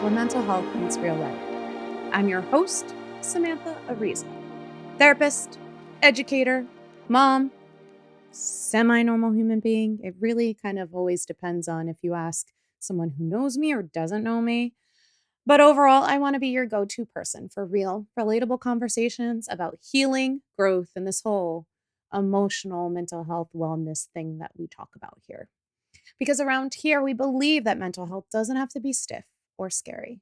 where mental health meets real life. I'm your host, Samantha Ariza, therapist, educator, mom, semi-normal human being. It really kind of always depends on if you ask someone who knows me or doesn't know me. But overall, I want to be your go-to person for real, relatable conversations about healing, growth, and this whole emotional mental health wellness thing that we talk about here. Because around here, we believe that mental health doesn't have to be stiff or scary.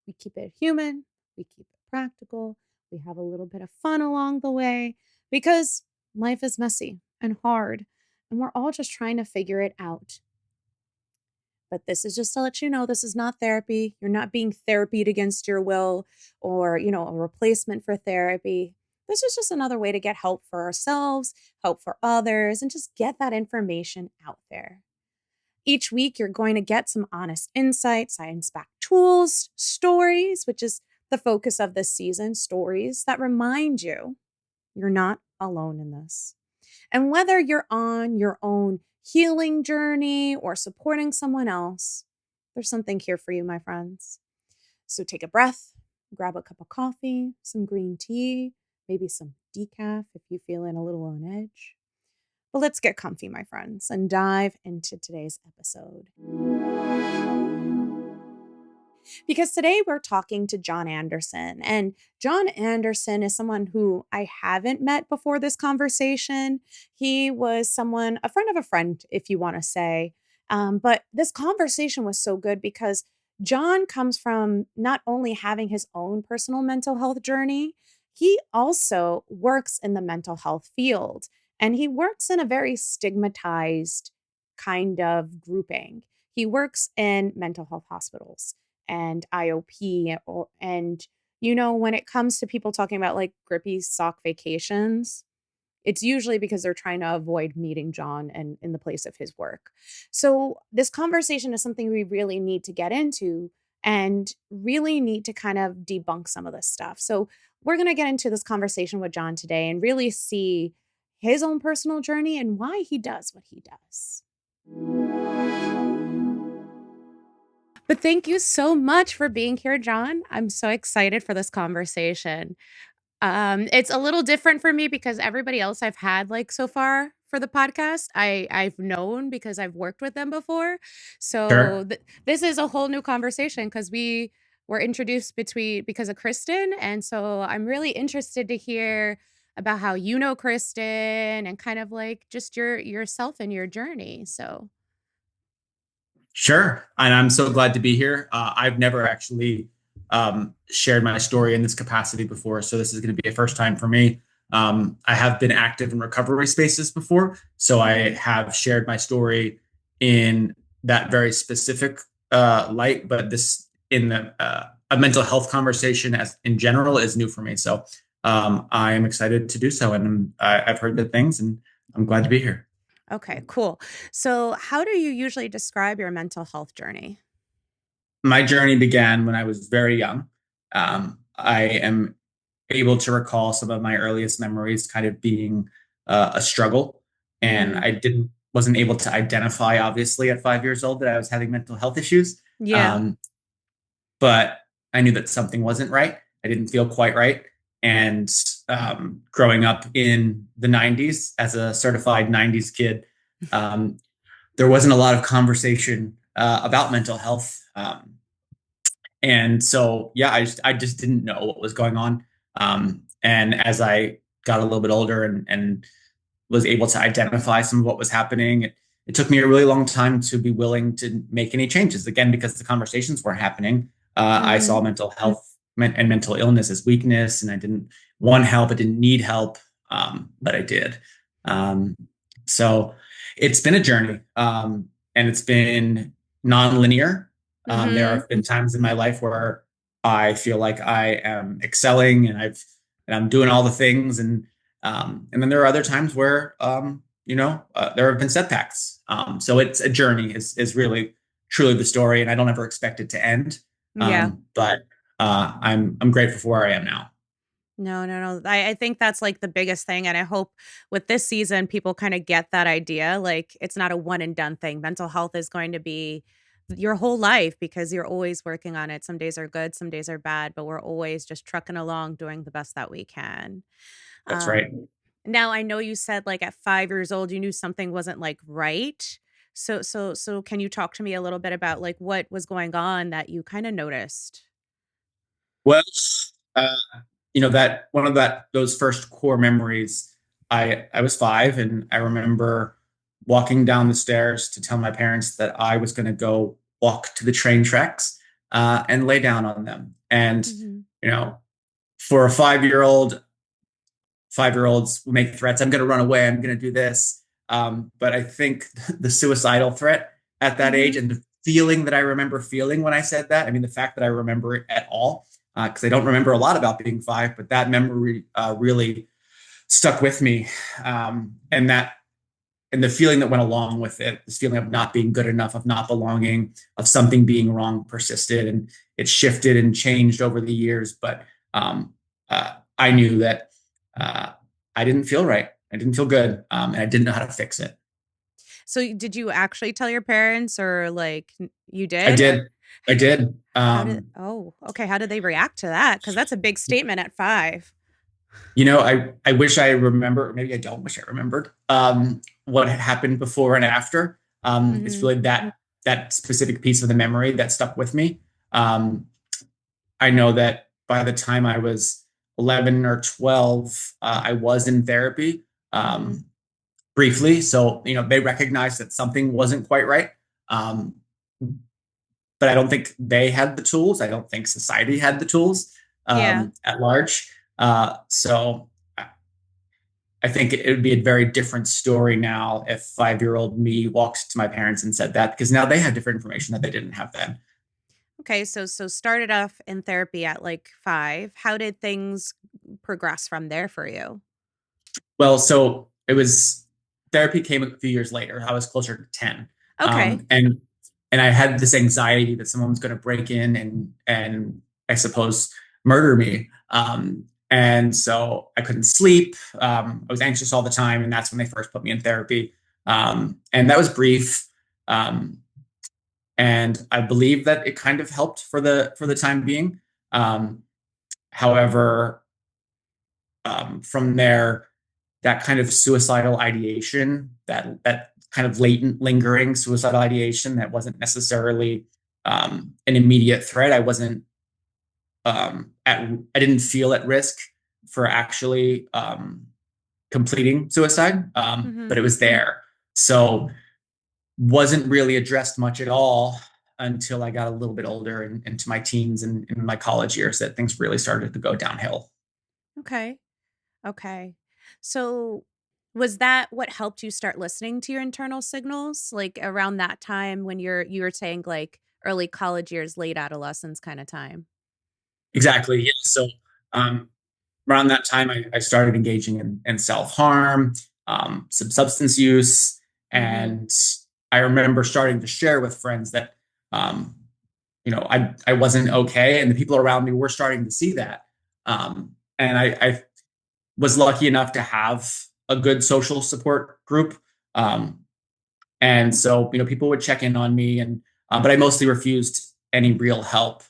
We keep it human, we keep it practical, we have a little bit of fun along the way because life is messy and hard, and we're all just trying to figure it out. But this is just to let you know this is not therapy. You're not being therapied against your will or, a replacement for therapy. This is just another way to get help for ourselves, help for others, and just get that information out there. Each week, you're going to get some honest insights, science-backed tools, stories, which is the focus of this season, stories that remind you you're not alone in this. And whether you're on your own healing journey or supporting someone else, there's something here for you, my friends. So take a breath, grab a cup of coffee, some green tea, maybe some decaf if you're feeling a little on edge. But let's get comfy, my friends, and dive into today's episode. Because today we're talking to Jon Anderson, and Jon Anderson is someone who I haven't met before this conversation. He was a friend of a friend, if you want to say. But this conversation was so good because Jon comes from not only having his own personal mental health journey, he also works in the mental health field. And he works in a very stigmatized kind of grouping. He works in mental health hospitals and IOP. When it comes to people talking about like grippy sock vacations, it's usually because they're trying to avoid meeting Jon and in the place of his work. So this conversation is something we really need to get into and really need to kind of debunk some of this stuff. So we're going to get into this conversation with Jon today and really see his own personal journey and why he does what he does. But thank you so much for being here, Jon. I'm so excited for this conversation. It's a little different for me because everybody else I've had so far for the podcast, I've known because I've worked with them before. So Sure. this is a whole new conversation because we were introduced because of Kristen. And so I'm really interested to hear about how you know Kristen and kind of like just yourself and your journey. So Sure. And I'm so glad to be here. I've never actually shared my story in this capacity before. So this is going to be a first time for me. I have been active in recovery spaces before. So I have shared my story in that very specific light, but this in a mental health conversation as in general is new for me. So I am excited to do so. And I've heard good things and I'm glad to be here. okay, cool. So how do you usually describe your mental health journey? My journey began when I was very young. I am able to recall some of my earliest memories kind of being a struggle, and Mm, I didn't wasn't able to identify obviously at 5 years old that I was having mental health issues. yeah. Um, but I knew that something wasn't right. I didn't feel quite right. And growing up in the 90s as a certified 90s kid, um, there wasn't a lot of conversation about mental health. And so, yeah, I just didn't know what was going on. And as I got a little bit older and was able to identify some of what was happening, it took me a really long time to be willing to make any changes. Again, because the conversations weren't happening. I saw Mhm. mental health and mental illness as weakness, and I didn't want help. I didn't need help, but I did. Um, so it's been a journey, and it's been nonlinear. There Mhm. have been times in my life where I feel like I am excelling and I'm doing all the things, and then there are other times where there have been setbacks. So it's a journey is really truly the story, and I don't ever expect it to end. Yeah. But I'm grateful for where I am now. No, no, no. I think that's like the biggest thing. And I hope with this season, people kind of get that idea. Like it's not a one and done thing. Mental health is going to be your whole life because you're always working on it. Some days are good, some days are bad, but we're always just trucking along doing the best that we can. That's Um, right. Now I know you said like at 5 years old you knew something wasn't like right. So can you talk to me a little bit about like what was going on that you kind of noticed? Well, uh, that one of those first core memories, I was 5, and I remember walking down the stairs to tell my parents that I was going to go walk to the train tracks and lay down on them. And Mhm. you know, for a 5-year-old, 5-year-olds will make threats. I'm going to run away. I'm going to do this. But I think the suicidal threat at that age Mhm. and the feeling that I remember feeling when I said that, I mean, the fact that I remember it at all, because I don't remember a lot about being 5, but that memory really stuck with me. And the feeling that went along with it, this feeling of not being good enough, of not belonging, of something being wrong persisted, and it shifted and changed over the years. But I knew that uh, I didn't feel right. I didn't feel good, and I didn't know how to fix it. So did you actually tell your parents or like you I did? did. I did. How did Oh, okay, how did they react to that? Cuz that's a big statement at 5. I wish I remember, or maybe I don't wish I remembered what had happened before and after. It's Mhm. really that specific piece of the memory that stuck with me. Um, I know that by the time I was 11 or 12, I was in therapy Mhm. briefly. So, they recognized that something wasn't quite right. Um, but I don't think they had the tools. I don't think society had the tools Yeah. at large. So I think it would be a very different story now if 5-year-old me walked to my parents and said that, because now they have different information that they didn't have then. Okay, so started off in therapy at like 5. How did things progress from there for you? Well, so it was therapy came a few years later. I was closer to 10. Okay. And I had this anxiety that someone was going to break in and I suppose murder me. And so I couldn't sleep. I was anxious all the time, and that's when they first put me in therapy. And that was brief. Um, and I believe that it kind of helped for the time being. Um, However, from there, that kind of suicidal ideation, that kind of latent, lingering suicidal ideation that wasn't necessarily an immediate threat. I didn't feel at risk for actually completing suicide, but Mhm. it was there. So wasn't really addressed much at all until I got a little bit older and into my teens and in my college years that things really started to go downhill. Okay. Okay. So was that what helped you start listening to your internal signals like around that time when you were saying like early college years, late adolescence kind of time? Exactly. Yeah. So um, around that time, I started engaging in self harm, some substance use, Mhm. and I remember starting to share with friends that um, I wasn't okay, and the people around me were starting to see that. And I was lucky enough to have a good social support group. Um, and so, people would check in on me, but I mostly refused any real help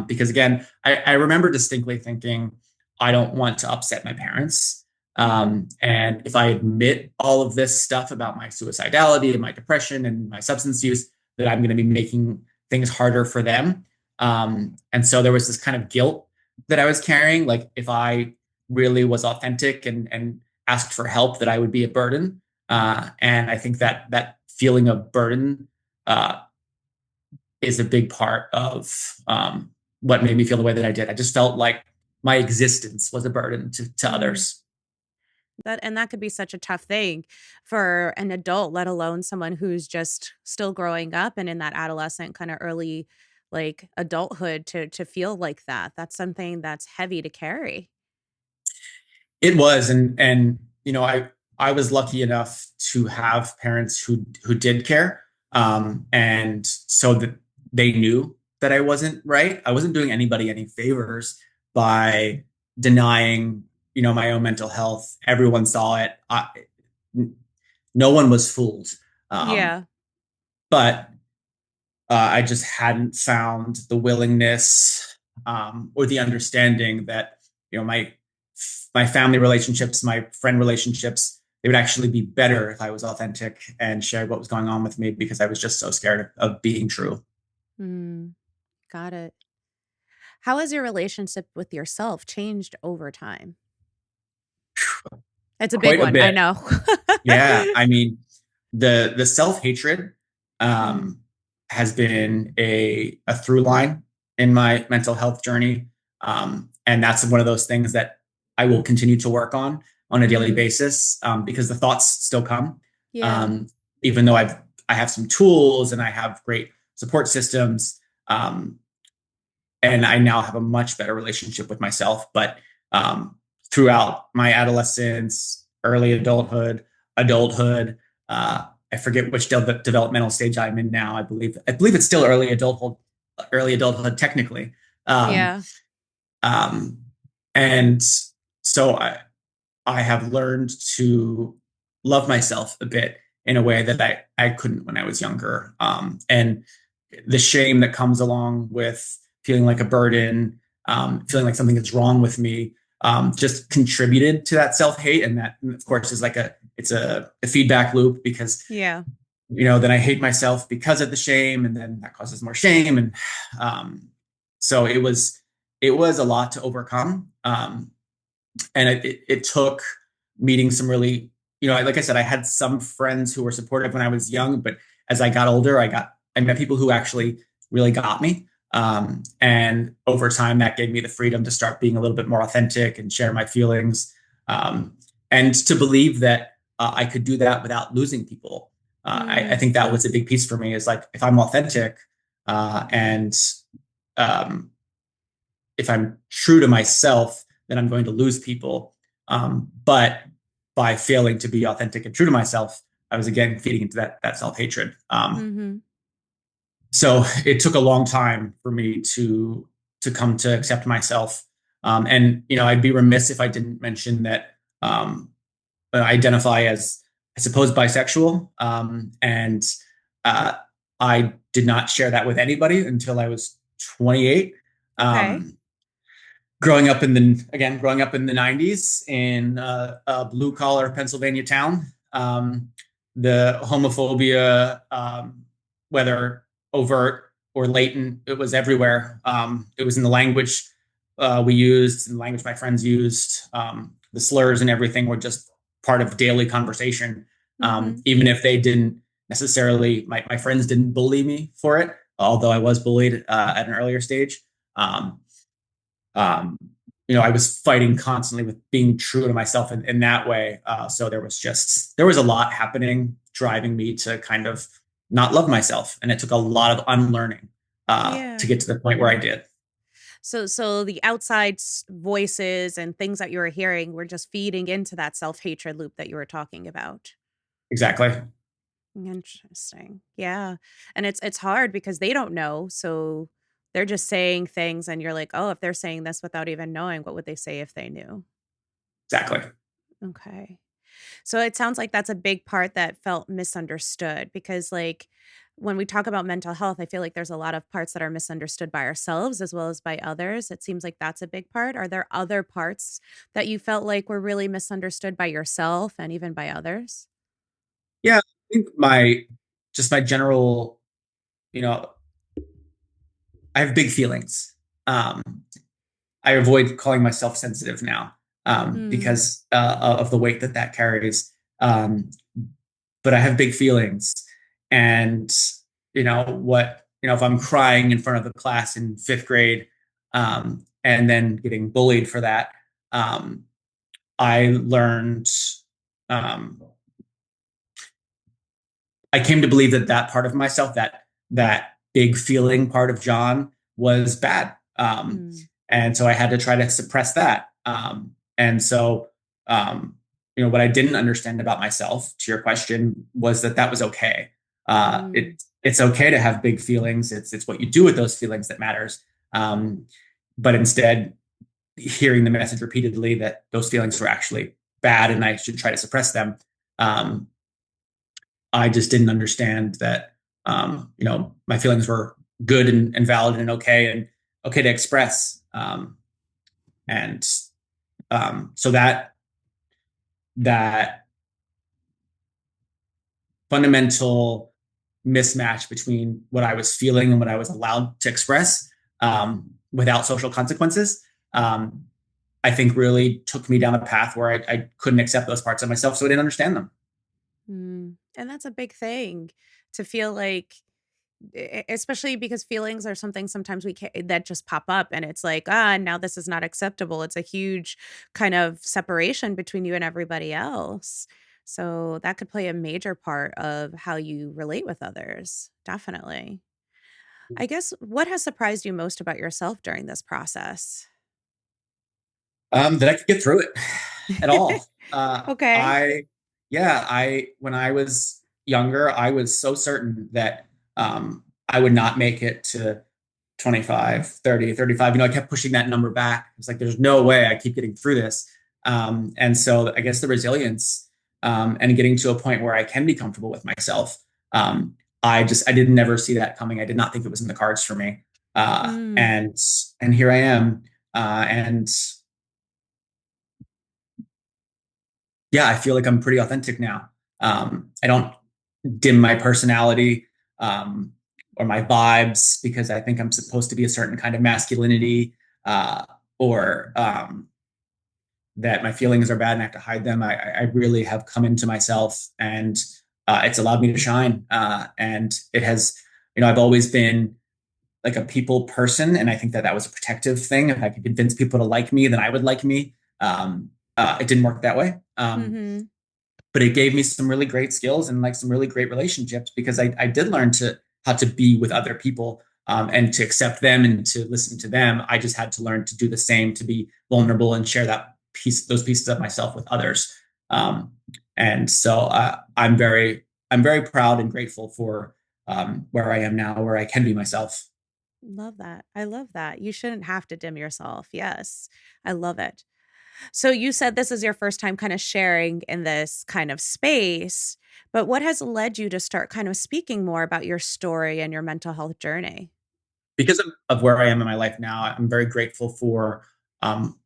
because, again, I remember distinctly thinking, I don't want to upset my parents. And if I admit all of this stuff about my suicidality and my depression and my substance use, that I'm going to be making things harder for them. And so there was this kind of guilt that I was carrying. Like if I really was authentic and asked for help, that I would be a burden. And I think that feeling of burden uh, is a big part of what made me feel the way that I did. I just felt like my existence was a burden to Mm. others. That could be such a tough thing for an adult, let alone someone who's just still growing up and in that adolescent kind of early like adulthood to feel like that. That's something that's heavy to carry. It was, and I was lucky enough to have parents who did care, and so that they knew that I wasn't right. I wasn't doing anybody any favors by denying, my own mental health. Everyone saw it. No one was fooled. Um, Yeah. but I just hadn't found the willingness or the understanding that my family relationships, my friend relationships, they would actually be better if I was authentic and shared what was going on with me, because I was just so scared of being true. Mm, got it. How has your relationship with yourself changed over time? It's a big Quite a one, I bit. know. Yeah, I mean, the self hatred Mm, um, has been a through line in my mental health journey, and that's one of those things that I will continue to work on a daily mhm. basis, because the thoughts still come, Yeah. um, even though I have some tools and I have great support systems. And I now have a much better relationship with myself. But um, throughout my adolescence, early adulthood, I forget which developmental stage I'm in now. I believe it's still early adulthood technically. Um, Yeah. um, and so I have learned to love myself a bit in a way that I couldn't when I was younger. And the shame that comes along with feeling like a burden, feeling like something is wrong with me, just contributed to that self hate. And that, of course, is it's a feedback loop, because Yeah. then I hate myself because of the shame, and then that causes more shame, and so it was a lot to overcome. And it took meeting some really, like I said, I had some friends who were supportive when I was young, but as I got older, I met people who actually really got me. And over time, that gave me the freedom to start being a little bit more authentic and share my feelings, um, and to believe that I could do that without losing people. I Mm, think that was a big piece for me, is like, if I'm authentic, and um, if I'm true to myself, then I'm going to lose people. But by failing to be authentic and true to myself, I was again feeding into that self hatred. mhm. So it took a long time for me to come to accept myself. And I'd be remiss if I didn't mention that I identify as, I suppose, bisexual, and uh, I did not share that with anybody until I was 28. Okay. Um, growing up in the 90s in a blue collar Pennsylvania town, the homophobia, whether overt or latent, it was everywhere. It was in the language we used, in the language my friends used. The slurs and everything were just part of daily conversation. Mhm. Even if they didn't necessarily, my friends didn't bully me for it, although I was bullied at an earlier stage. Um, um, I was fighting constantly with being true to myself in that way. So there was a lot happening, driving me to kind of not love myself, and it took a lot of unlearning to Yeah. get to the point where I did. So the outside voices and things that you were hearing were just feeding into that self-hatred loop that you were talking about. Exactly. Interesting. Yeah. And it's hard because they don't know. So they're just saying things and you're like, "Oh, if they're saying this without even knowing, what would they say if they knew?" Exactly. Okay. So it sounds like that's a big part that felt misunderstood because, like, when we talk about mental health, I feel like there's a lot of parts that are misunderstood by ourselves as well as by others. It seems like that's a big part. Are there other parts that you felt like were really misunderstood by yourself and even by others? Yeah, I think my general, you know, I have big feelings. Um, I avoid calling myself sensitive now, Mm, because of the weight that carries. Um, but I have big feelings. And if I'm crying in front of the class in fifth grade, and then getting bullied for that, um, I learned, um, I came to believe that part of myself, that big feeling part of John, was bad. mm, And so I had to try to suppress that. And so, what I didn't understand about myself, to your question, was that was okay. mm. It's okay to have big feelings. It's what you do with those feelings that matters. Um, but instead, hearing the message repeatedly that those feelings were actually bad and I should try to suppress them, um, I just didn't understand that my feelings were good and valid and okay to express. And so that fundamental mismatch between what I was feeling and what I was allowed to express without social consequences, I think really took me down a path where I couldn't accept those parts of myself, so I didn't understand them. And that's a big thing to feel like, especially because feelings are something sometimes we can that just pop up and it's like, now this is not acceptable. It's a huge kind of separation between you and everybody else. So that could play a major part of how you relate with others. Definitely. I guess what has surprised you most about yourself during this process? That I could get through it at all. Okay. When I was younger, I was so certain that I would not make it to 25, 30, 35. I kept pushing that number back. It's like, there's no way I keep getting through this. And so I guess the resilience and getting to a point where I can be comfortable with myself. I didn't never see that coming. I did not think it was in the cards for me. Mm. And here I am. And yeah, I feel like I'm pretty authentic now. I don't dim my personality um, or my vibes because I think I'm supposed to be a certain kind of masculinity or that my feelings are bad and I have to hide them. I really have come into myself and it's allowed me to shine. And it has, I've always been like a people person. And I think that was a protective thing. If I could convince people to like me, then I would like me. It didn't work that way. Mhm. But it gave me some really great skills and like some really great relationships because I did learn how to be with other people and to accept them and to listen to them. I just had to learn to do the same, to be vulnerable and share those pieces of myself with others. Um, and so I'm very proud and grateful for where I am now, where I can be myself. Love that. I love that. You shouldn't have to dim yourself. Yes. I love it. So you said this is your first time kind of sharing in this kind of space, but what has led you to start kind of speaking more about your story and your mental health journey? Because of where I am in my life now, I'm very grateful for um,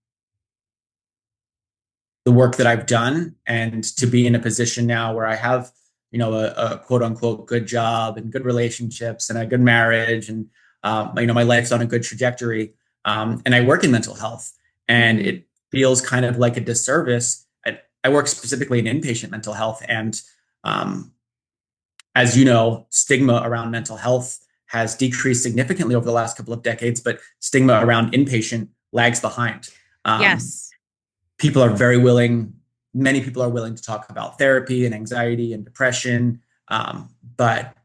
the work that I've done and to be in a position now where I have, a quote unquote good job and good relationships and a good marriage and, my life's on a good trajectory. And I work in mental health and Mhm. it feels kind of like a disservice. I work specifically in inpatient mental health. And um, as you know, stigma around mental health has decreased significantly over the last couple of decades, but stigma around inpatient lags behind. Um, Yes. people are many people are willing to talk about therapy and anxiety and depression. But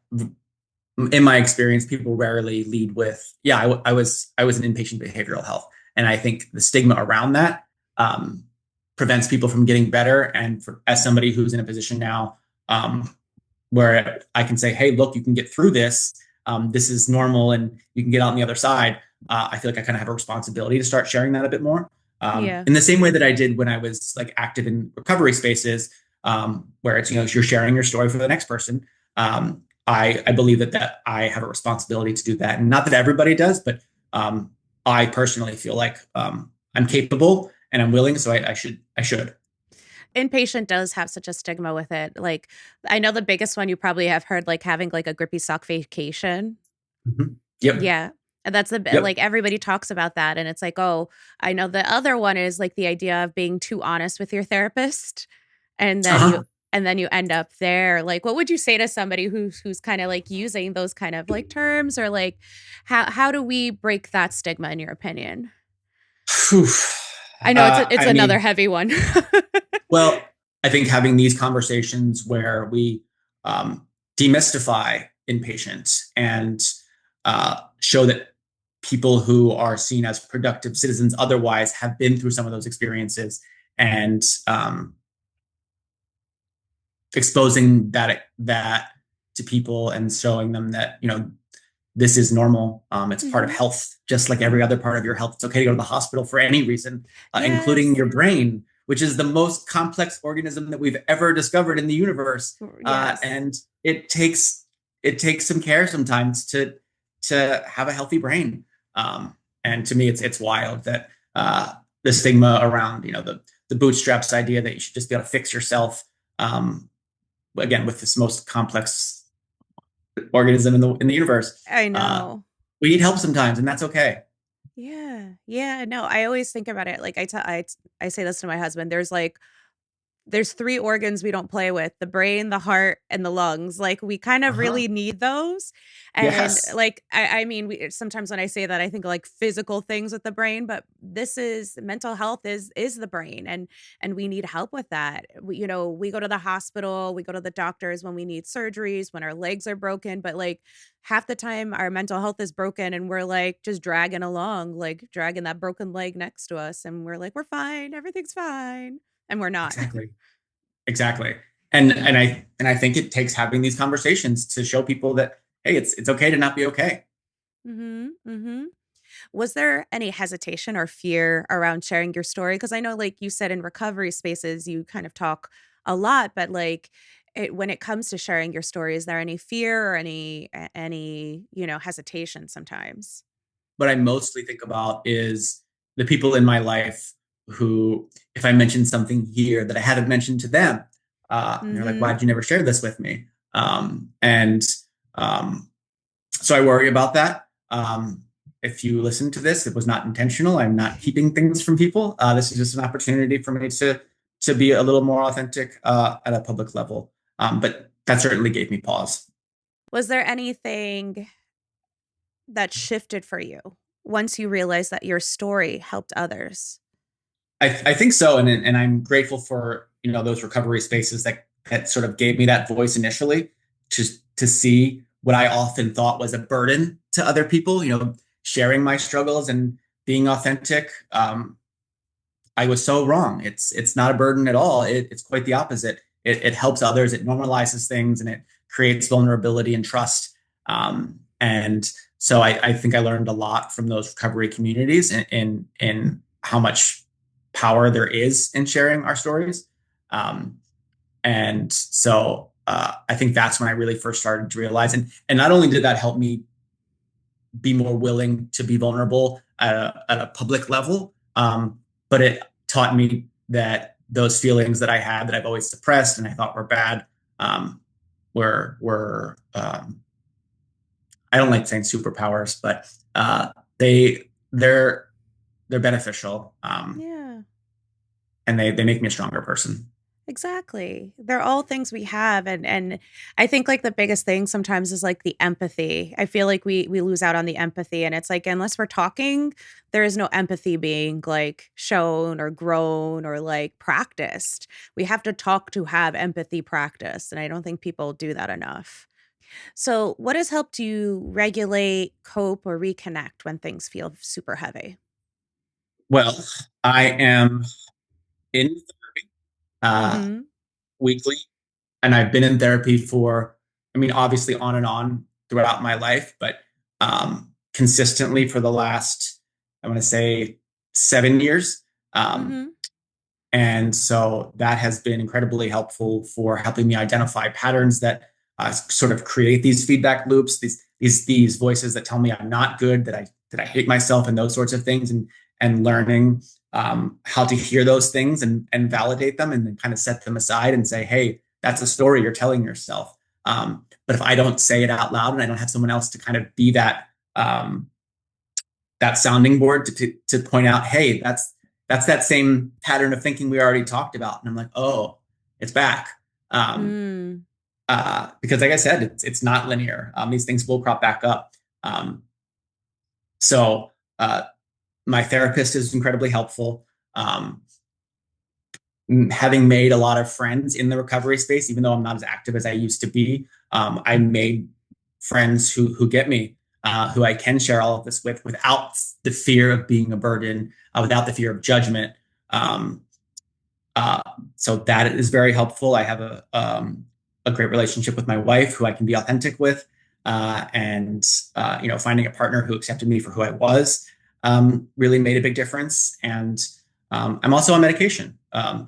in my experience, people rarely lead with, yeah, I was in inpatient behavioral health. And I think the stigma around that um, prevents people from getting better. And as somebody who's in a position now um, where I can say, hey, look, you can get through this. This is normal and you can get out on the other side. I feel like I kind of have a responsibility to start sharing that a bit more. Yeah. In the same way that I did when I was like active in recovery spaces, where it's, you're sharing your story for the next person. I believe that I have a responsibility to do that. And not that everybody does, but I personally feel like I'm capable and I'm willing. So I should. Inpatient does have such a stigma with it. Like, I know the biggest one you probably have heard, like having like a grippy sock vacation. Mhm. Yep. Yeah. And that's like Yep. everybody talks about that. And it's like, oh, I know the other one is like the idea of being too honest with your therapist. And then you, Uh-huh. and then you end up there. Like, what would you say to somebody who's kind of like using those kind of like terms or like, how do we break that stigma in your opinion? Whew. I know it's I another mean, heavy one. well, I think having these conversations where we um, demystify inpatients and show that people who are seen as productive citizens otherwise have been through some of those experiences and exposing that to people and showing them that this is normal. It's part of Mhm. health, just like every other part of your health. It's okay to go to the hospital for any reason, including Yes. your brain, which is the most complex organism that we've ever discovered in the universe. Yes. And it takes it takes some care sometimes to have a healthy brain. And to me, it's wild that the stigma around, the bootstraps idea that you should just be able to fix yourself. Again, with this most complex organism in the universe, I uh, know. we need help sometimes, and that's okay. Yeah. Yeah. No, I always think about it. Like I say this to my husband. There's three organs we don't play with: the brain, the heart, and the lungs. Like we kind of Uh-huh. really need those. And Yes, like, I mean, sometimes when I say that, I think like physical things with the brain, but this is mental health is the brain. And we need help with that. We go to the hospital, we go to the doctors when we need surgeries, when our legs are broken, but like half the time our mental health is broken and we're like just dragging along, like dragging that broken leg next to us. And we're like, we're fine. Everything's fine. And we're not. exactly. Exactly. And I think it takes having these conversations to show people that, hey, it's okay to not be okay. Mhm, mhm. Was there any hesitation or fear around sharing your story? Because I know, like you said, in recovery spaces, you kind of talk a lot, but like when it comes to sharing your story, is there any fear or any hesitation sometimes? What I mostly think about is the people in my life who, if I mention something here that I haven't mentioned to them, and they're like, why Mhm. did you never share this with me? And um, so I worry about that. If you listen to this, it was not intentional. I'm not keeping things from people. This is just an opportunity for me to be a little more authentic at a public level. But that certainly gave me pause. Was there anything that shifted for you once you realized that your story helped others? I think so, and I'm grateful for those recovery spaces that sort of gave me that voice initially to see what I often thought was a burden to other people. Sharing my struggles and being authentic. I was so wrong. It's not a burden at all. It's quite the opposite. It helps others. It normalizes things and it creates vulnerability and trust. And so I think I learned a lot from those recovery communities in how much power there is in sharing our stories. Um, and so I think that's when I really first started to realize. And not only did that help me be more willing to be vulnerable at a public level. But it taught me that those feelings that I had that I've always suppressed and I thought were bad um, were I don't like saying superpowers, but they they're beneficial Yeah. and they make me a stronger person. Exactly. They're all things we have, and I think like the biggest thing sometimes is like the empathy. I feel like we lose out on the empathy, and it's like unless we're talking, there is no empathy being like shown or grown or like practiced. We have to talk to have empathy practiced, and I don't think people do that enough. So, what has helped you regulate, cope, or reconnect when things feel super heavy? Well, I am in uh, Mhm. weekly and I've been in therapy for, I mean, obviously on and on throughout my life, but consistently for the last, I want to say 7 years. Um, Mhm. and so that has been incredibly helpful for helping me identify patterns that sort of create these feedback loops, these voices that tell me I'm not good, that I hate myself, and those sorts of things, and learning how to hear those things and validate them, and then kind of set them aside and say, hey, that's a story you're telling yourself. But if I don't say it out loud and I don't have someone else to kind of be um, that sounding board to point out, hey, that's that same pattern of thinking we already talked about. And I'm like, oh, it's back. Um, Mm. because like I said, it's not linear. These things will crop back up. Um, so uh, my therapist is incredibly helpful. Um, Having made a lot of friends in the recovery space, even though I'm not as active as I used to be, I made friends who get me, who I can share all of this with without the fear of being a burden, without the fear of judgment. Um, uh, so that is very helpful. I have a great relationship with my wife, who I can be authentic with, and finding a partner who accepted me for who I was really made a big difference. And I'm also on medication,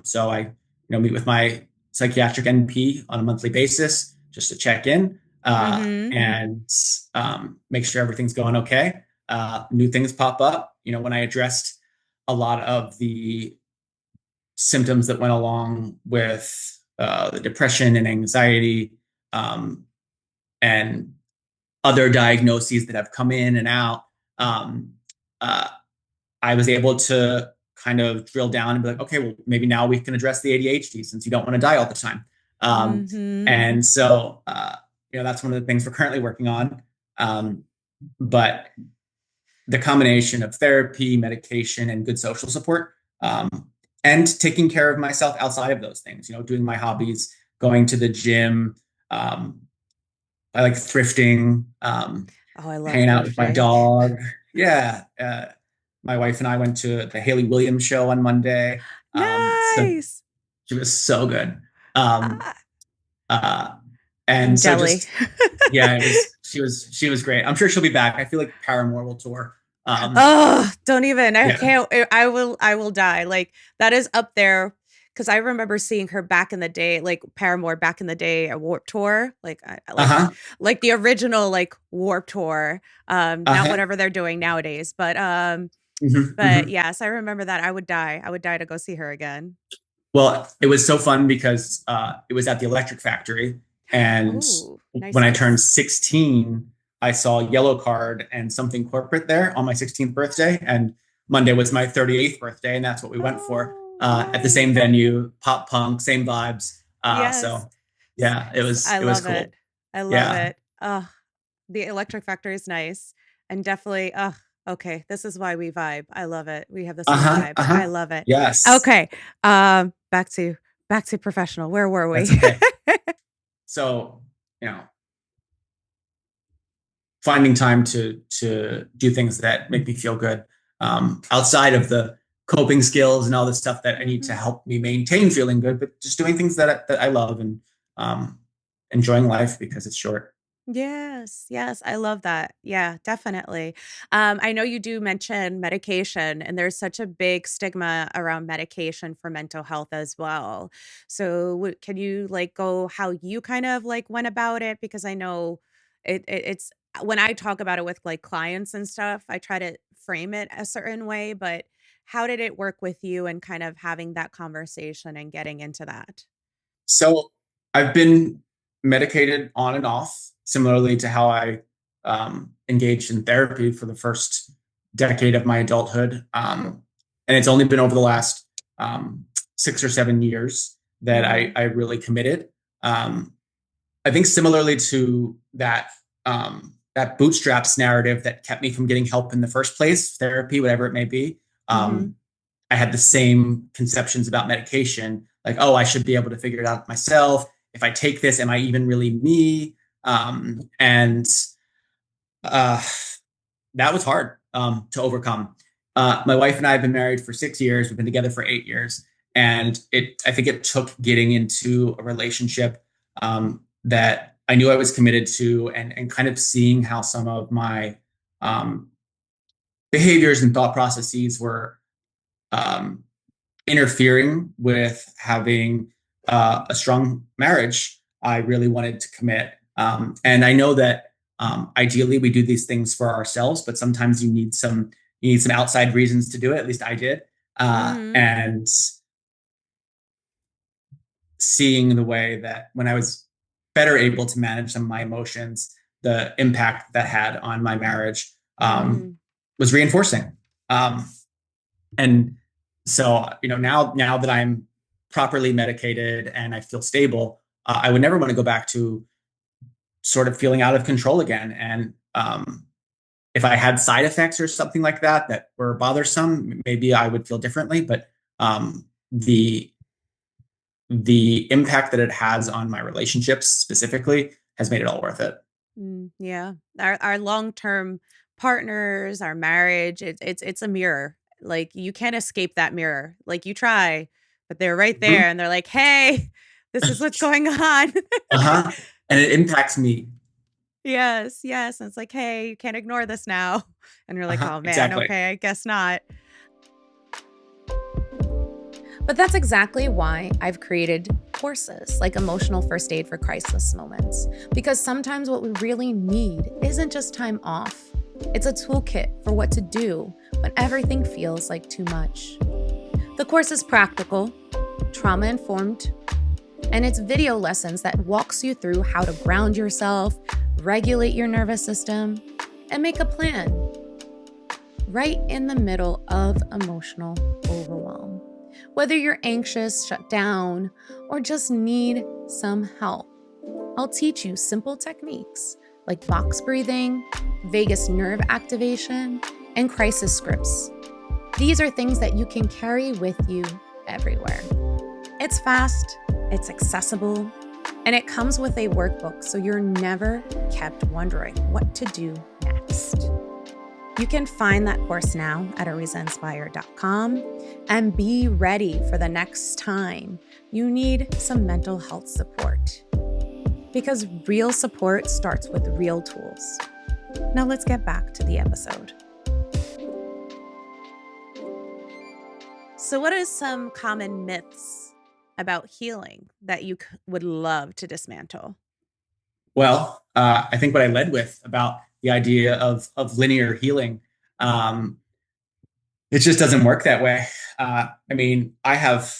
so I meet with my psychiatric NP on a monthly basis just to check in. Mm-hmm. and make sure everything's going okay. New things pop up. When I addressed a lot of the symptoms that went along with the depression and anxiety, and other diagnoses that have come in and out, um, uh, I was able to kind of drill down and be like, okay, well, maybe now we can address the ADHD since you don't want to die all the time. Um, Mm-hmm. and so, that's one of the things we're currently working on. But the combination of therapy, medication, and good social support, and taking care of myself outside of those things, doing my hobbies, going to the gym. I like thrifting, Oh, I love hanging out with my thrifting. dog. Yeah. My wife and I went to the Haley Williams show on Monday. So Nice. she was so good. Um, Ah, uh, I'm and so jelly. just, yeah, she was great. I'm sure she'll be back. I feel like Paramore will tour. Oh, don't even. I Yeah. can't. I will die. Like that is up there because I remember seeing her back in the day, like Paramore back in the day at Warp Tour, like Uh-huh. like the original like Warp Tour. Not Uh-huh. whatever they're doing nowadays, Hmm. but Hmm. yes, I remember that. I would die. I would die to go see her again. Well, it was so fun because it was at the Electric Factory. And Oh, when nice, I turned nice. 16, I saw Yellow Card and Something Corporate there on my 16th birthday. And Monday was my 38th birthday. And that's what we went for Oh, at the same nice. venue, pop punk, same vibes. Yes. So yeah, it was, I it was love it. cool. I love Yeah. it. The Electric Factory is nice and definitely, okay, this is why we vibe. I love it. We have the same Uh-huh. vibes. I Uh-huh. love it. Yes. Okay. Back to professional. Where were That's we? okay. So, you know, finding time to do things that make me feel good, outside of the coping skills and all the stuff that I need to Mhm. help me maintain feeling good, but just doing things that I love, and um, enjoying life because it's short. Yes, yes, I love that. Yeah, definitely. I know you do mention medication, and there's such a big stigma around medication for mental health as well. So, can you like go how you kind of like went about it? Because I know it's when I talk about it with like clients and stuff, I try to frame it a certain way, but how did it work with you and kind of having that conversation and getting into that? So I've been medicated on and off, similarly to how I engaged in therapy for the first decade of my adulthood. And it's only been over the last 6 or 7 years that I, Mhm. I really committed. Um, I think similarly to that bootstraps narrative that kept me from getting help in the first place, therapy, whatever it may be. Mhm. Um, I had the same conceptions about medication, like, oh, I should be able to figure it out myself. If I take this, am I even really me? And uh, that was hard to overcome. My wife and I have been married for 6 years. We've been together for 8 years, and I think it took getting into a relationship that I knew I was committed to, and kind of seeing how some of my um, behaviors and thought processes were um, interfering with having a strong marriage. I really wanted to commit. And I know that ideally we do these things for ourselves, but sometimes you need some outside reasons to do it. At least I did. Mhm. And seeing the way that when I was better able to manage some of my emotions, the impact that had on my marriage Mhm. was reinforcing. Um, and so, now that I'm properly medicated and I feel stable, I would never want to go back to sort of feeling out of control again. And if I had side effects or something like that were bothersome, maybe I would feel differently. But the impact that it has on my relationships specifically has made it all worth it. Yeah. Our long-term partners, our marriage, it's a mirror. Like you can't escape that mirror. Like you try, but they're right Mhm. there and they're like, "Hey, this is what's going on." Uh-huh. And it impacts me. Yes, yes. And it's like, "Hey, you can't ignore this now." And you're like, Uh-huh. "Oh man, Exactly. okay, I guess not." But that's exactly why I've created courses like Emotional First Aid for Crisis Moments, because sometimes what we really need isn't just time off. It's a toolkit for what to do when everything feels like too much. The course is practical, trauma-informed, and it's video lessons that walks you through how to ground yourself, regulate your nervous system, and make a plan right in the middle of emotional overwhelm. Whether you're anxious, shut down, or just need some help, I'll teach you simple techniques like box breathing, vagus nerve activation, and crisis scripts. These are things that you can carry with you everywhere. It's fast, it's accessible, and it comes with a workbook, so you're never kept wondering what to do next. You can find that course now at arizainspire.com and be ready for the next time you need some mental health support. Because real support starts with real tools. Now let's get back to the episode. So what are some common myths about healing that you would love to dismantle? Well, I think what I led with about the idea of linear healing, it just doesn't work that way. I mean, I have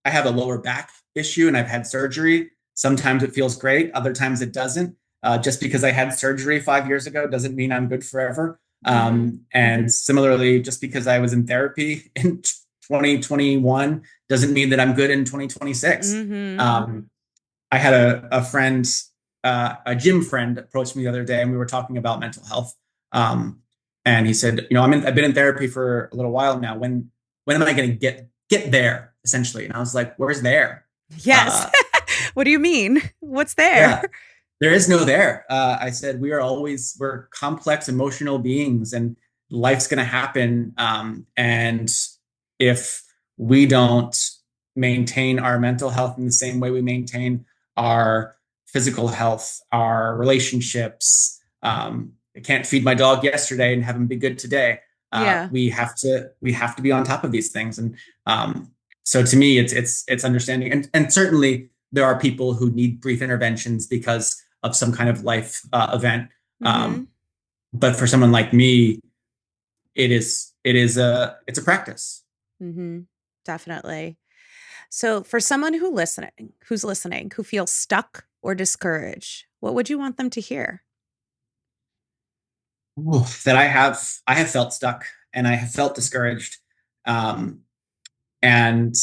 a lower back issue and I've had surgery. Sometimes it feels great, other times it doesn't. Just because I had surgery 5 years ago doesn't mean I'm good forever. And similarly, just because I was in therapy in 2021 doesn't mean that I'm good in 2026. I had a friend, a gym friend, approached me the other day, and we were talking about mental health. And he said, I've been in therapy for a little while now. When am I going to get there? Essentially, and I was like, "Where's there?" Yes. What do you mean? What's there? Yeah, there is no there. I said, we're complex emotional beings, and life's going to happen. And if we don't maintain our mental health in the same way we maintain our physical health, our relationships, I can't feed my dog yesterday and have him be good today. We have to be on top of these things. And so to me, it's understanding. And certainly there are people who need brief interventions because of some kind of life event. But for someone like me, it's a practice. Definitely. So for someone who's listening, who feels stuck or discouraged, what would you want them to hear? That I have felt stuck and I have felt discouraged. And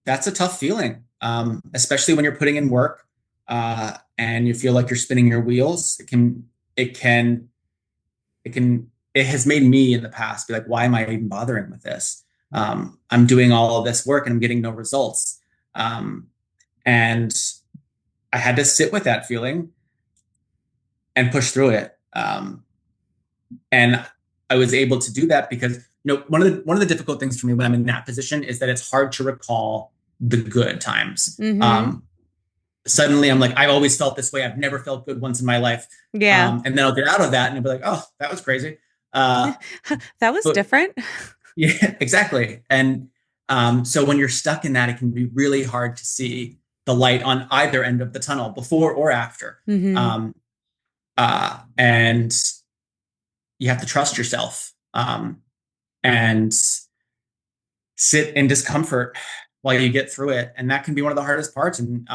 that's a tough feeling, especially when you're putting in work and you feel like you're spinning your wheels. It has made me in the past be like, why am I even bothering with this? I'm doing all of this work and I'm getting no results. And I had to sit with that feeling and push through it. And I was able to do that because, one of the difficult things for me when I'm in that position is that it's hard to recall the good times. Suddenly I'm like, I always felt this way. I've never felt good once in my life. And then I'll get out of that and I'll be like, oh, that was crazy. That was different. Yeah, exactly. And so when you're stuck in that, it can be really hard to see the light on either end of the tunnel, before or after. And you have to trust yourself and sit in discomfort while you get through it. And that can be one of the hardest parts. And,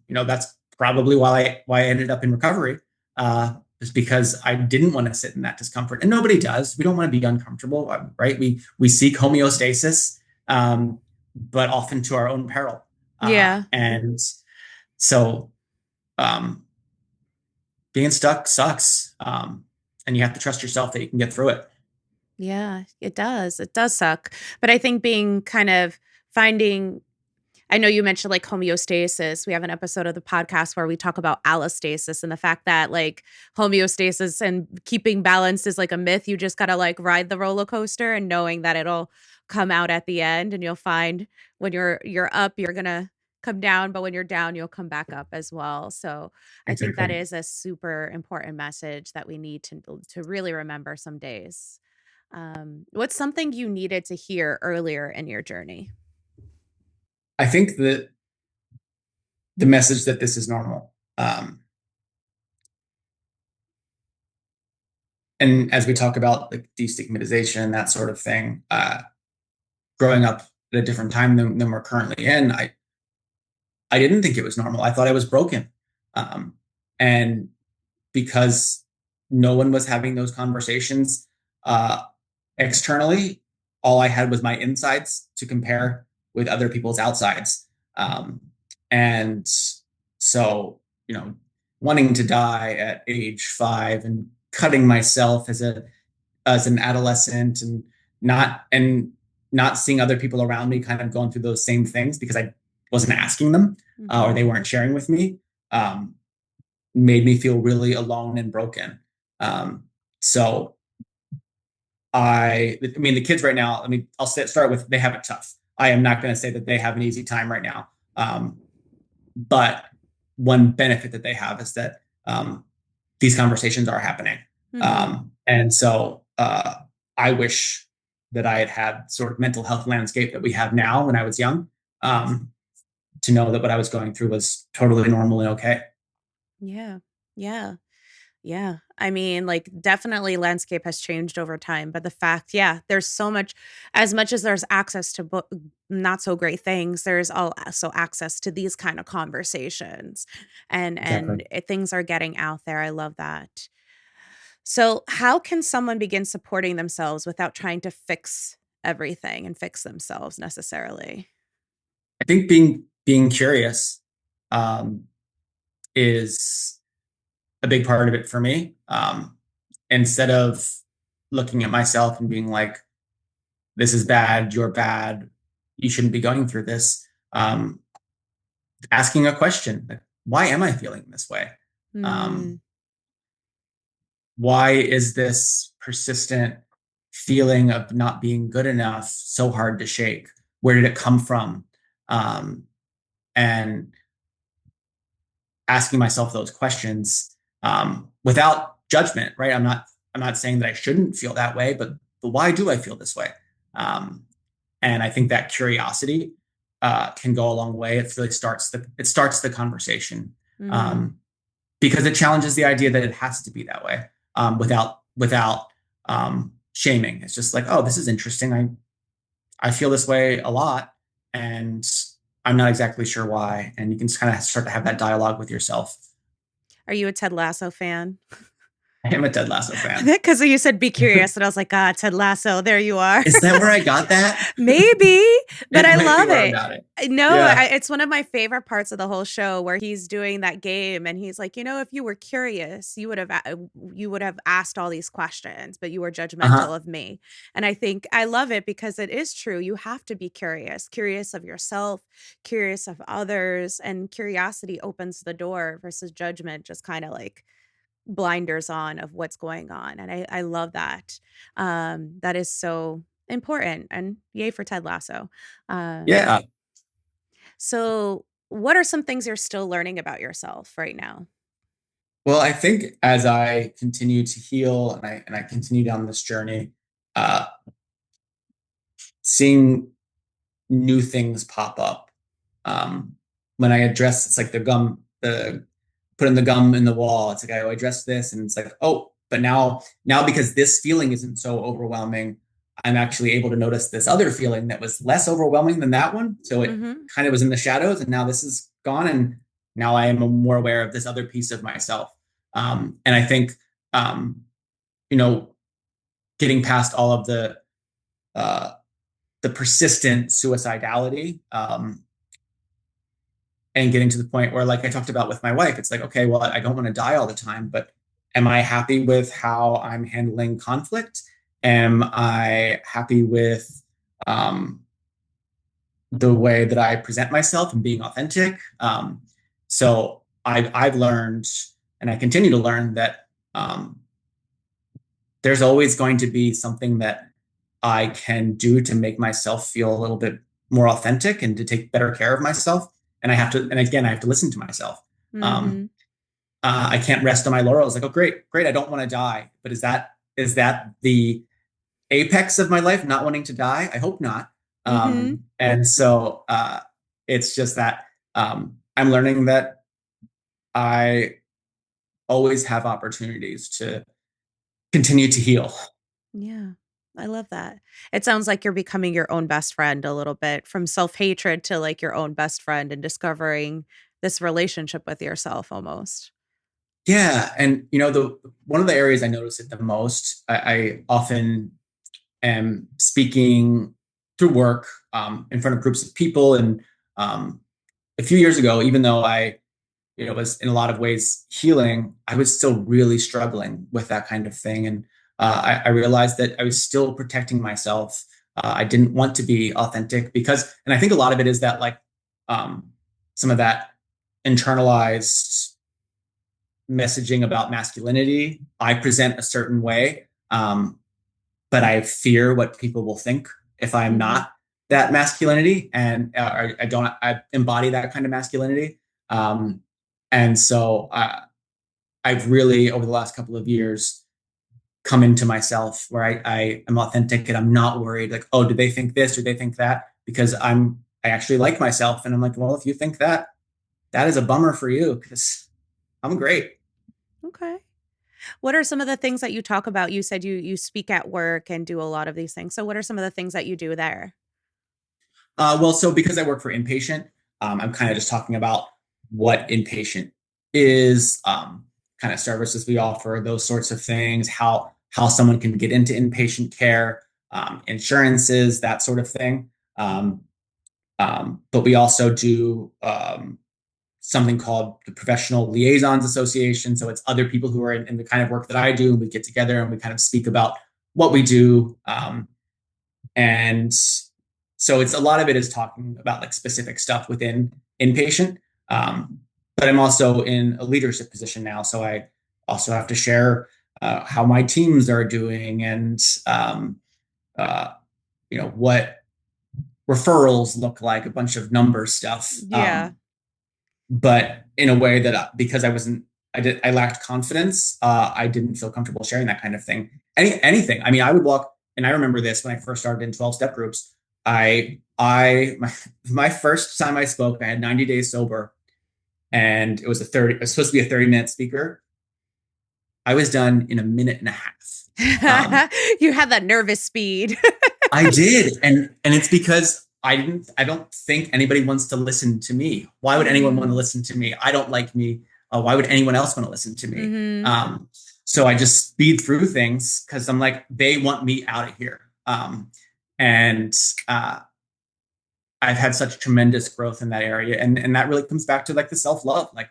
that's probably why I ended up in recovery, is because I didn't want to sit in that discomfort. And nobody does. We don't want to be uncomfortable, right? We seek homeostasis, but often to our own peril. And so being stuck sucks. And you have to trust yourself that you can get through it. Yeah, it does. It does suck. But I think being kind of finding, I know you mentioned like homeostasis. We have an episode of the podcast where we talk about allostasis and the fact that like homeostasis and keeping balance is like a myth. You just got to like ride the roller coaster and knowing that it'll come out at the end, and you'll find when you're up, you're going to come down, but when you're down, you'll come back up as well. So I think that is a super important message that we need to really remember some days. What's something you needed to hear earlier in your journey? I think that the message that this is normal. And as we talk about like destigmatization and that sort of thing, growing up at a different time than we're currently in, I didn't think it was normal. I thought I was broken. And because no one was having those conversations uh, externally, all I had was my insides to compare with other people's outsides. And so, wanting to die at age 5 and cutting myself as an adolescent, and not seeing other people around me kind of going through those same things because I wasn't asking them, or they weren't sharing with me, made me feel really alone and broken. So I mean, the kids right now, I'll start with, they have it tough. I am not going to say that they have an easy time right now. But one benefit that they have is that these conversations are happening. And so I wish that I had sort of mental health landscape that we have now when I was young, to know that what I was going through was totally normal and okay. Yeah. Yeah. Yeah. I mean, like, definitely landscape has changed over time, but the fact, yeah, there's so much, as much as there's access to not so great things, there's also access to these kind of conversations, Exactly. things are getting out there. I love that. So, how can someone begin supporting themselves without trying to fix everything and fix themselves necessarily? I think being curious um, is a big part of it for me. Instead of looking at myself and being like, "This is bad. You're bad. You shouldn't be going through this." Asking a question, like, "Why am I feeling this way? Mm, Um, why is this persistent feeling of not being good enough so hard to shake? Where did it come from?" Um, and asking myself those questions without judgment, right? I'm not saying that I shouldn't feel that way, but why do I feel this way? Um, and I think that curiosity can go a long way. It starts the conversation, mm-hmm. um, because it challenges the idea that it has to be that way, without shaming. It's just like, oh, this is interesting. I feel this way a lot, and I'm not exactly sure why. And you can just kind of start to have that dialogue with yourself. Are you a Ted Lasso fan? I am a Ted Lasso fan. Because you said be curious, and I was like, ah, Ted Lasso, there you are. Is that where I got that? Maybe, but It I might be love where I it. got it. No, Yeah. it's one of my favorite parts of the whole show where he's doing that game and he's like, if you were curious, you would have asked all these questions, but you were Uh-huh. judgmental of me. And I think I love it because it is true. You have to be curious, curious of yourself, curious of others, and curiosity opens the door versus judgment just kind of like blinders on of what's going on, and I love that. That is so important, and yay for Ted Lasso. Um, Yeah. so what are some things you're still learning about yourself right now? Well, I think as I continue to heal and I continue down this journey, uh, seeing new things pop up. When I address, it's like the putting the gum in the wall. It's like I address this, and it's like, oh, but now because this feeling isn't so overwhelming, I'm actually able to notice this other feeling that was less overwhelming than that one. So it Mhm. kind of was in the shadows, and now this is gone, and now I am more aware of this other piece of myself. And I think, um, you know, getting past all of uh, the persistent suicidality, and getting to the point where, like I talked about with my wife, it's like, okay, well, I don't want to die all the time, but am I happy with how I'm handling conflict? Am I happy with um, the way that I present myself and being authentic? So I've learned, and I continue to learn that there's always going to be something that I can do to make myself feel a little bit more authentic and to take better care of myself. And and again, I have to listen to myself. Um, Mhm. I can't rest on my laurels. Like, oh, great, great. I don't want to die. But is that the apex of my life? Not wanting to die? I hope not. Mhm. And so it's just that I'm learning that I always have opportunities to continue to heal. Yeah. I love that. It sounds like you're becoming your own best friend a little bit, from self-hatred to like your own best friend, and discovering this relationship with yourself almost. Yeah, and the one of the areas I notice it the most, I often am speaking through work, in front of groups of people, and um, a few years ago, even though I was in a lot of ways healing, I was still really struggling with that kind of thing. And I realized that I was still protecting myself. I didn't want to be authentic and I think a lot of it is that, like, um, some of that internalized messaging about masculinity. I present a certain way, but I fear what people will think if I'm Mhm. not that masculinity, and I embody that kind of masculinity. Um, and so I've really, over the last couple of years, come into myself where I am authentic and I'm not worried, like, oh, do they think this or they think that? Because I actually like myself, and I'm like, well, if you think that, that is a bummer for you, because I'm great. Okay. What are some of the things that you talk about? You said you speak at work and do a lot of these things. So what are some of the things that you do there? Well, so because I work for inpatient, I'm kind of just talking about what inpatient is, kind of services we offer, those sorts of things, how someone can get into inpatient care, insurances, that sort of thing. But we also do something called the Professional Liaisons Association. So it's other people who are in the kind of work that I do. We get together and we kind of speak about what we do. And so it's a lot of it is talking about like specific stuff within inpatient. Um, but I'm also in a leadership position now, so I also have to share how my teams are doing, and uh, what referrals look like, a bunch of number stuff. Yeah. But in a way that, because I lacked confidence. I didn't feel comfortable sharing that kind of thing. Anything. I mean, I would walk, and I remember this when I first started in 12 step groups. My first time I spoke, I had 90 days sober, and it was supposed to be a 30-minute speaker. I was done in a minute and a half. Um, You had that nervous speed. I did, and it's because I don't think anybody wants to listen to me. Why would anyone want to Mm. listen to me? I don't like me. Why would anyone else want to listen to me? Mhm. So I just speed through things because I'm like, they want me out of here. And uh, I've had such tremendous growth in that area, and that really comes back to like the self love. Like,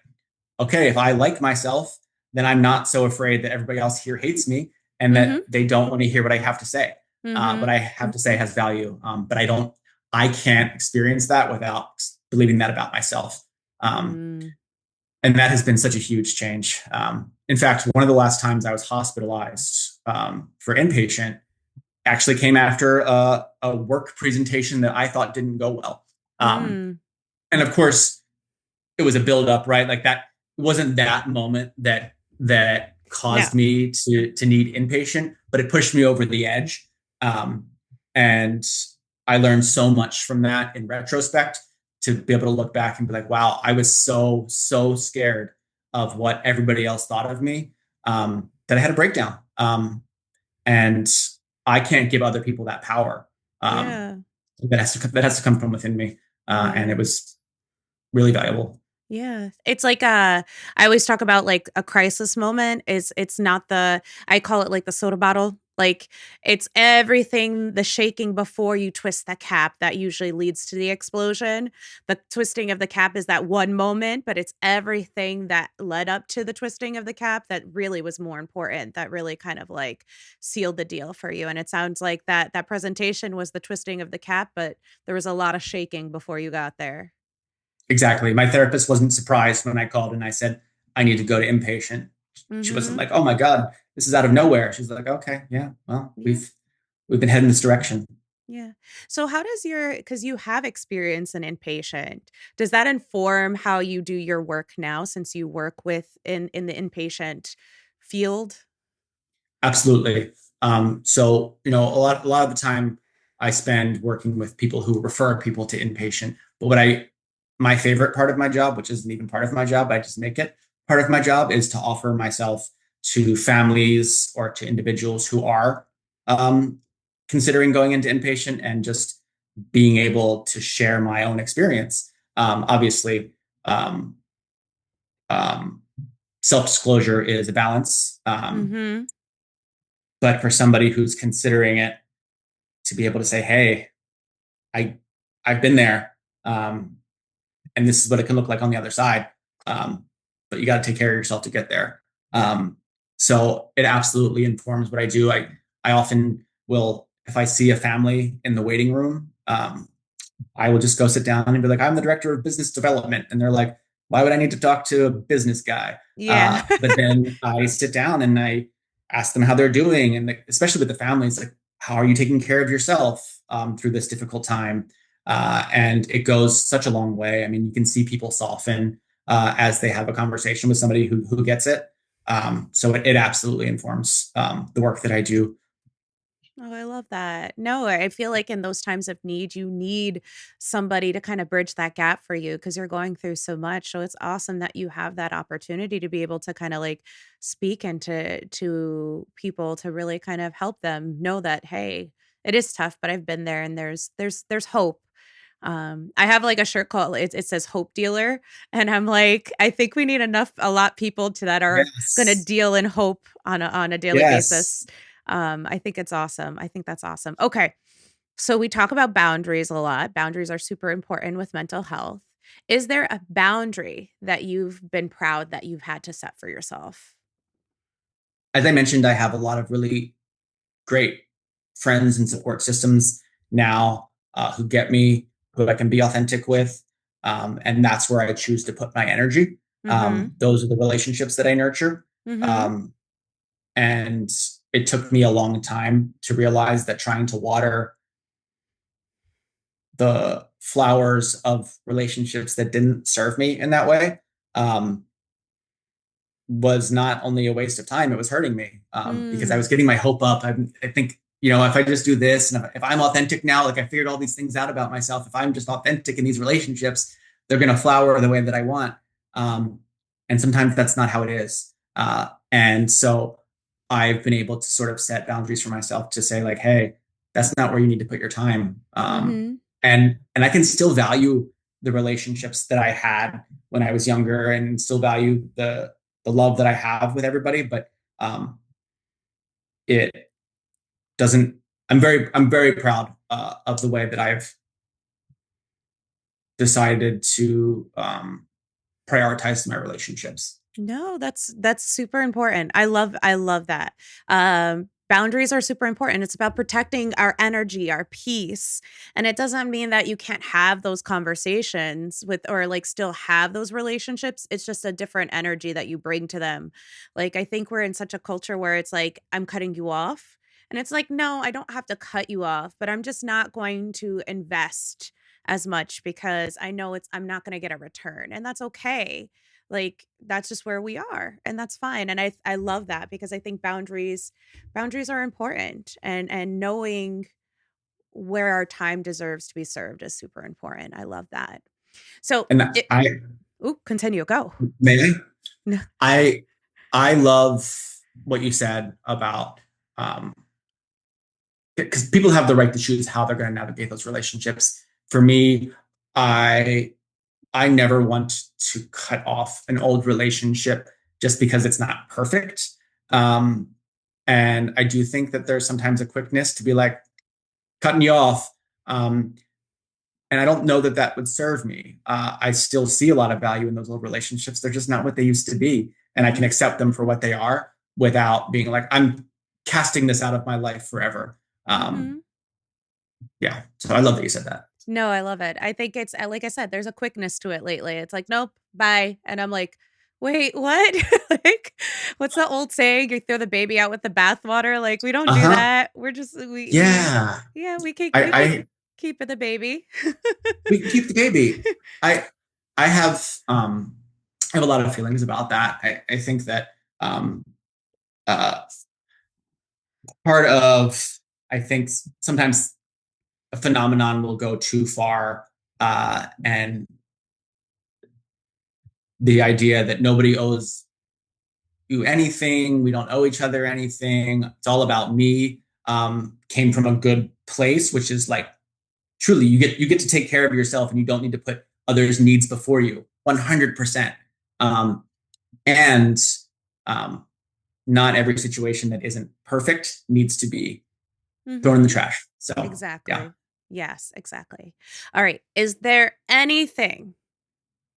okay, if I like myself, then I'm not so afraid that everybody else here hates me and Mhm. that they don't want to hear what I have to say. What Mhm. I have to say has value, but I can't experience that without believing that about myself. Um, Mm. and that has been such a huge change. In fact, one of the last times I was hospitalized for inpatient actually came after a work presentation that I thought didn't go well. Um, Mm. and of course, it was a buildup, right? Like that wasn't that moment that No. caused me to need inpatient, but it pushed me over the edge. Um, and I learned so much from that in retrospect, to be able to look back and be like, wow, I was so scared of what everybody else thought of me, that I had a breakdown. And I can't give other people that power. Um, Yeah. that has to come from within me. And Yeah. it was really valuable. Yeah. It's like I always talk about like a crisis moment is it's not the I call it like the soda bottle. Like it's everything, the shaking before you twist the cap that usually leads to the explosion. The twisting of the cap is that one moment, but it's everything that led up to the twisting of the cap that really was more important, that really kind of like sealed the deal for you. And it sounds like that presentation was the twisting of the cap, but there was a lot of shaking before you got there. Exactly. My therapist wasn't surprised when I called and I said, I need to go to inpatient. She wasn't Mhm. like, oh my God, this is out of nowhere. She's like, okay, yeah, well, Yeah. we've been heading this direction. Yeah. So how does because you have experience in inpatient, does that inform how you do your work now, since you work with in the inpatient field? Absolutely. So, a lot of the time I spend working with people who refer people to inpatient. But what I my favorite part of my job, which isn't even part of my job, I just make it part of my job, is to offer myself to families or to individuals who are um, considering going into inpatient, and just being able to share my own experience. Obviously, um, um, self disclosure is a balance. Mm-hmm. But for somebody who's considering it, to be able to say, "Hey, I I've been there, and this is what it can look like on the other side," um, but you got to take care of yourself to get there. Um, so it absolutely informs what I do. I often will, if I see a family in the waiting room, I will just go sit down and be like, "I'm the director of business development," and they're like, "Why would I need to talk to a business guy?" Yeah. But then I sit down and I ask them how they're doing, and especially with the families, like, how are you taking care of yourself through this difficult time? And it goes such a long way. I mean, you can see people soften as they have a conversation with somebody who gets it. So it absolutely informs the work that I do. Oh, I love that. No, I feel like in those times of need, you need somebody to kind of bridge that gap for you because you're going through so much. So it's awesome that you have that opportunity to be able to kind of like speak into to people to really kind of help them know that, hey, it is tough, but I've been there and there's hope. I have like a shirt called it says hope dealer. And I'm like, I think we need a lot people to that are gonna Yes. deal in hope on a daily Yes. basis. I think it's awesome. I think that's awesome. Okay. So we talk about boundaries a lot. Boundaries are super important with mental health. Is there a boundary that you've been proud that you've had to set for yourself? As I mentioned, I have a lot of really great friends and support systems now who get me, who I can be authentic with. And that's where I choose to put my energy. Mhm. Those are the relationships that I nurture. Mhm. Um, and it took me a long time to realize that trying to water the flowers of relationships that didn't serve me in that way um, was not only a waste of time, it was hurting me because I Mm. was getting my hope up. I think, if I just do this, and if I'm authentic now, like I figured all these things out about myself, if I'm just authentic in these relationships, they're going to flower the way that I want. Um, and sometimes that's not how it is. And so I've been able to sort of set boundaries for myself to say, like, hey, that's not where you need to put your time. Mhm. And I can still value the relationships that I had when I was younger, and still value the love that I have with everybody, but um, it doesn't. I'm very proud of the way that I've decided to prioritize my relationships. No, that's super important. I love that. Boundaries are super important. It's about protecting our energy, our peace. And it doesn't mean that you can't have those conversations with or like still have those relationships. It's just a different energy that you bring to them. Like I think we're in such a culture where it's like I'm cutting you off. And it's like, no, I don't have to cut you off, but I'm just not going to invest as much because I know I'm not going to get a return. And that's okay, like that's just where we are and that's fine. And I love that because I think boundaries are important, and knowing where our time deserves to be served is super important. I love that. So And it I Ooh, continue, go. may I No. I I love what you said about because people have the right to choose how they're going to navigate those relationships. For me, I I never want to cut off an old relationship just because it's not perfect. Um, and I do think that there's sometimes a quickness to be like cutting you off. Um, and I don't know that that would serve me. I still see a lot of value in those old relationships. They're just not what they used to be. And I can Mhm. accept them for what they are without being like, I'm casting this out of my life forever. Mhm. Yeah. So I love that you said that. No, I love it. I think it's like I said, there's a quickness to it lately. It's like, nope, bye. And I'm like, wait, what? Like, what's the old saying? You throw the baby out with the bathwater. Like, we don't Uh do huh. that. We're just we Yeah. yeah, we can I keep it the baby. we can keep the baby. I I have I have a lot of feelings about that. I think that um uh part of I think sometimes a phenomenon will go too far and the idea that nobody owes you anything. We don't owe each other anything. It's all about me. Came from a good place, which is like truly you get to take care of yourself and you don't need to put others' needs before you 100%. And um, not every situation that isn't perfect needs to be thrown in the trash. So, yeah. Exactly. Yes, exactly. All right. Is there anything,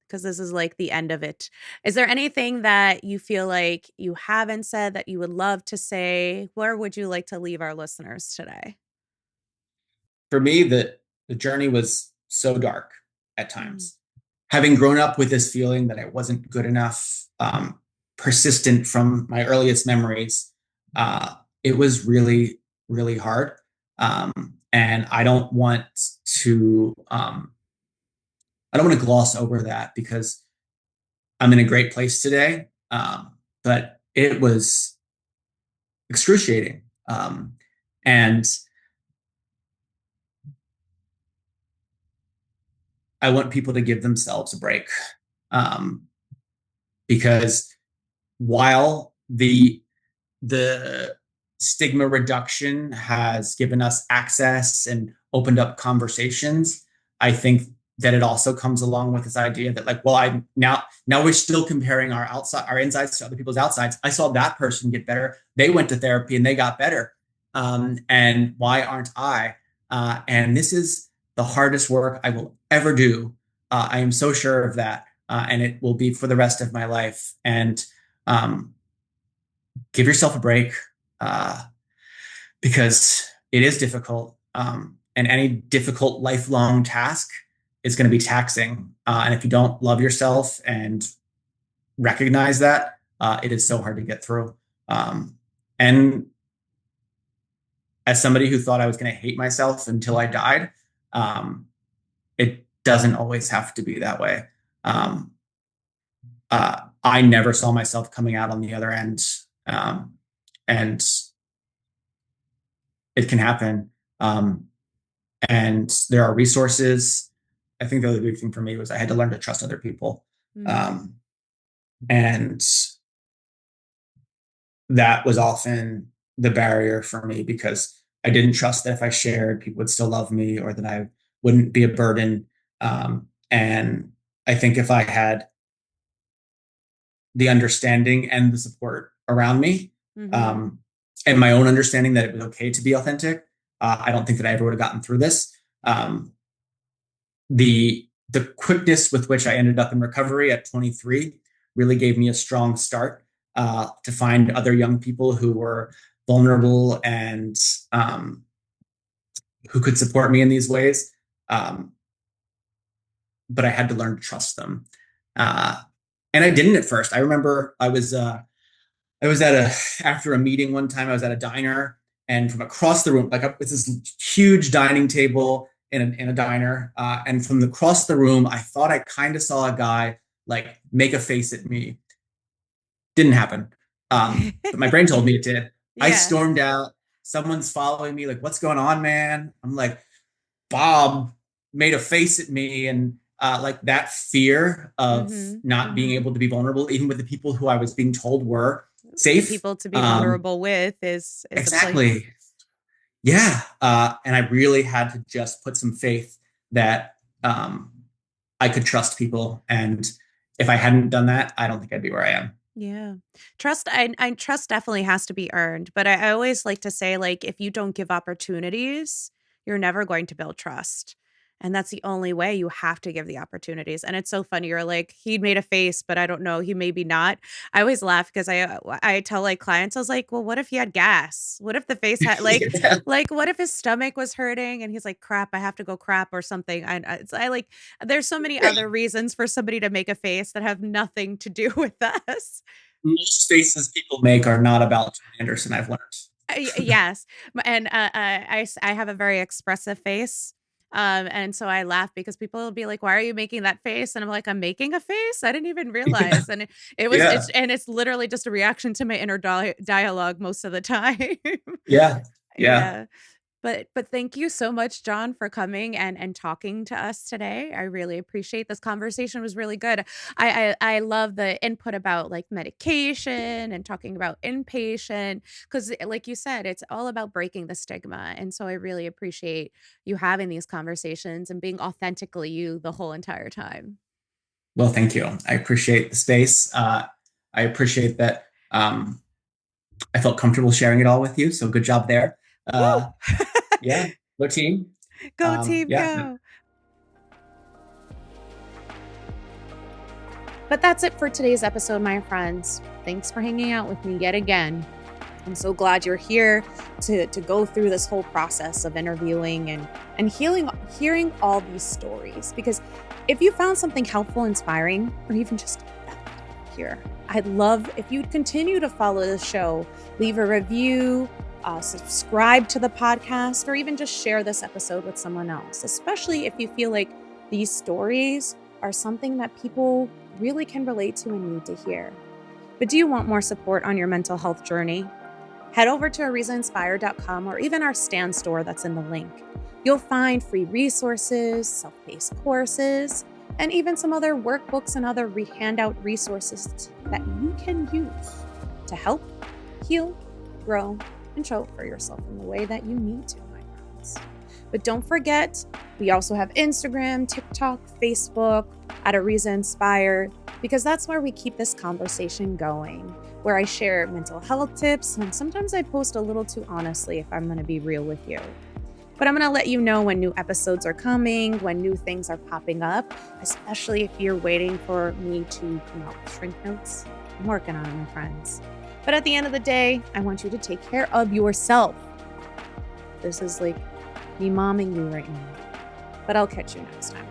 because this is like the end of it, is there anything that you feel like you haven't said that you would love to say? Where would you like to leave our listeners today? For me, the journey was so dark at Mm. times. Having grown up with this feeling that I wasn't good enough, persistent from my earliest memories, it was really, really hard. And to, I don't want to gloss over that because I'm in a great place today. But it was excruciating. And I want people to give themselves a break. Um, because while the stigma reduction has given us access and opened up conversations, I think that it also comes along with this idea that like, well, I now we're still comparing our insides to other people's outsides. I saw that person get better. They went to therapy and they got better. And why aren't I? And this is the hardest work I will ever do. I am so sure of that. And it will be for the rest of my life. And um, give yourself a break uh, because it is difficult. And any difficult lifelong task is going to be taxing. And if you don't love yourself and recognize that, it is so hard to get through. And as somebody who thought I was going to hate myself until I died, um, it doesn't always have to be that way. Um, I never saw myself coming out on the other end. And it can happen. And there are resources. I think the other big thing for me was I had to learn to trust other people. Mm. And that was often the barrier for me because I didn't trust that if I shared, people would still love me or that I wouldn't be a burden. And I think if I had the understanding and the support around me, Mm-hmm. and my own understanding that it was okay to be authentic, I don't think that I ever would have gotten through this. The quickness with which I ended up in recovery at 23 really gave me a strong start to find other young people who were vulnerable and who could support me in these ways. Um, but I had to learn to trust them, uh, and I didn't at first. I remember I was at a after a meeting one time. I was at a diner, and from across the room, like it's this huge dining table in a diner, and from across the room, I thought I kind of saw a guy like make a face at me. Didn't happen, but my brain told me it did. I Yeah. stormed out. Someone's following me. Like, what's going on, man? I'm like, Bob made a face at me, and like that fear of Mm-hmm. not being Mm-hmm. able to be vulnerable, even with the people who I was being told were The safe. people to be vulnerable with is a place. Exactly. Yeah. And I really had to just put some faith that I could trust people. And if I hadn't done that, I don't think I'd be where I am. Yeah. I trust definitely has to be earned, but I always like to say, like, if you don't give opportunities, you're never going to build trust. And that's the only way. You have to give the opportunities. And it's so funny. You're like, he made a face, but I don't know. He maybe not. I always laugh because I tell like clients, I was like, well, what if he had gas? What if the face had Yeah. what if his stomach was hurting and he's like, crap, I have to go crap or something. I like, there's so many other reasons for somebody to make a face that have nothing to do with us. Most faces people make are not about Jon Anderson, I've learned. Yes, and I have a very expressive face, and so I laugh because people will be like, "Why are you making that face?" And I'm like, "I'm making a face. I didn't even realize." And Yeah. it's literally just a reaction to my inner dialogue most of the time. Yeah. Yeah. Yeah. But thank you so much, Jon, for coming and talking to us today. I really appreciate this conversation was really good. I love the input about like medication and talking about inpatient because like you said, it's all about breaking the stigma. And so I really appreciate you having these conversations and being authentically you the whole entire time. Well, thank you. I appreciate the space. I appreciate that. I felt comfortable sharing it all with you. So good job there. Woo! Yeah, go team. Go team, Yeah. go. But that's it for today's episode, my friends. Thanks for hanging out with me yet again. I'm so glad you're here to go through this whole process of interviewing and hearing all these stories. Because if you found something helpful, inspiring, or even just here, I'd love if you'd continue to follow the show, leave a review, subscribe to the podcast, or even just share this episode with someone else, especially if you feel like these stories are something that people really can relate to and need to hear. But do you want more support on your mental health journey? Head over to arizainspire.com or even our Stan store that's in the link. You'll find free resources, self-paced courses, and even some other workbooks and other handout resources that you can use to help heal, grow, and show up for yourself in the way that you need to, my friends. But don't forget, we also have Instagram, TikTok, Facebook at Ariza Inspire, because that's where we keep this conversation going, where I share mental health tips, and sometimes I post a little too honestly if I'm going to be real with you. But I'm going to let you know when new episodes are coming, when new things are popping up, especially if you're waiting for me to come out with shrink notes. I'm working on it, my friends. But at the end of the day, I want you to take care of yourself. This is like me momming you right now. But I'll catch you next time.